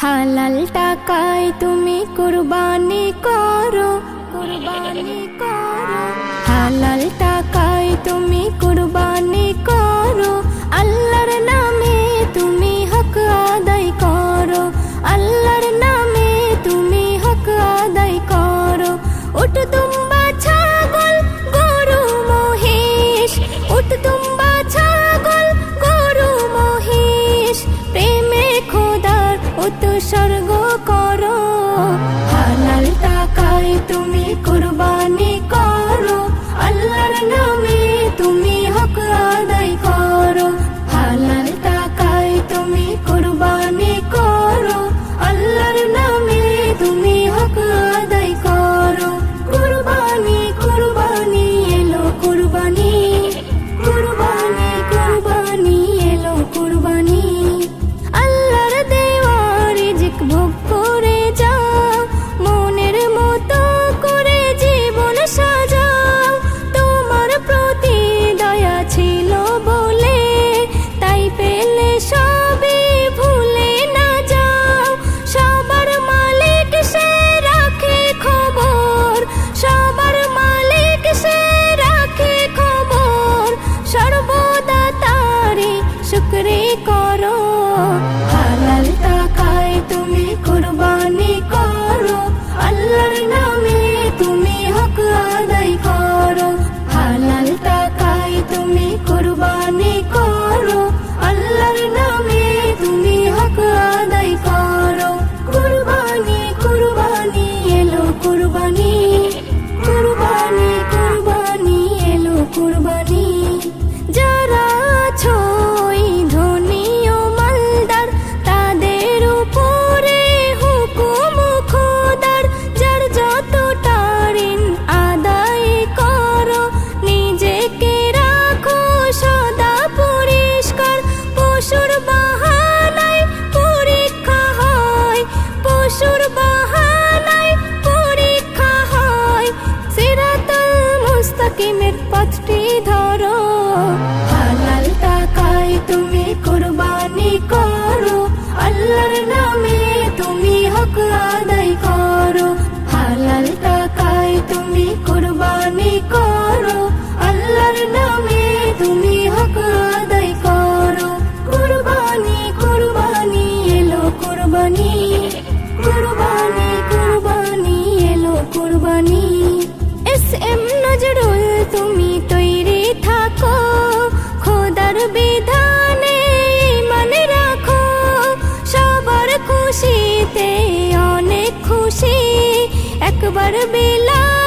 হালাল টাকায় তুমি কুরবানি করো, কুরবানি করো। হালাল টাকায় তুমি কুরবানি করো, আল্লাহর নামে তুমি হক আদায় করো, আল্লাহর নামে তুমি হক আদায় করো। উট দুম্বা ছাগল গরু মহিষ, উট দুম্বা ছাগল গরু মহিষ, প্রেমে খোদার উৎসর্গ করো। হালাল টাকায় তুমি কুরবানি করো, আল্লাহর নামে তুমি হক আদায় করো। হালাল টাকায় তুমি কুরবানি করো, আল্লাহর নামে তুমি হক আদায় করো। কুরবানি কুরবানি এলো কুরবানি, কুরবানি কুরবানি এলো কুরবানি। আল্লাহর দেওয়া রিজিক ভোগ করে যাও, মনের মতো করে জীবন সাজাও। তোমার প্রতি দয়া ছিল বলে তাই পেলে সবই ভুলে না যাও। সবার মালিক সে রাখে খবর, সবার মালিক সে রাখে খবর, সর্বদা তারে শুকরি করো। হালাল টাকায় তুমি কুরবানি করো, আল্লাহর নামে তুমি হক আদায় করো। হালাল টাকায় তুমি কুরবানি করো, আল্লাহর নামে তুমি হক আদায় করো। কুরবানি কুরবানি এলো কুরবানি, কুরবানি কুরবানি এলো কুরবানি। যারা আছো এই ধনী ও মালদার, তাদের উপরে হুকুম খোদার। যার যতটা ঋণ আদায় করো, নিজেকে রাখো সদা পরিষ্কার। পশুর বাহানায় পরীক্ষা হয়, পশুর বাহানায় পরীক্ষা হয়। সিরাতাল মুস্তাকিমের পথটি ধরো। হালাল টাকায় তুমি কুরবানি করো, আল্লাহর নামে তুমি হক আদায় করো। হালাল টাকায় তুমি কুরবানি করো, আল্লাহর নামে তুমি হক আদায় করো। কুরবানি কুরবানি এলো কুরবানি, কুরবানি কুরবানি এলো কুরবানি। এস.এম. নজরুল তুমি তৈরি থাকো, খোদার বিধানে ঈমান রাখো। সবার খুশিতে অনেক খুশি, একবার বিলাল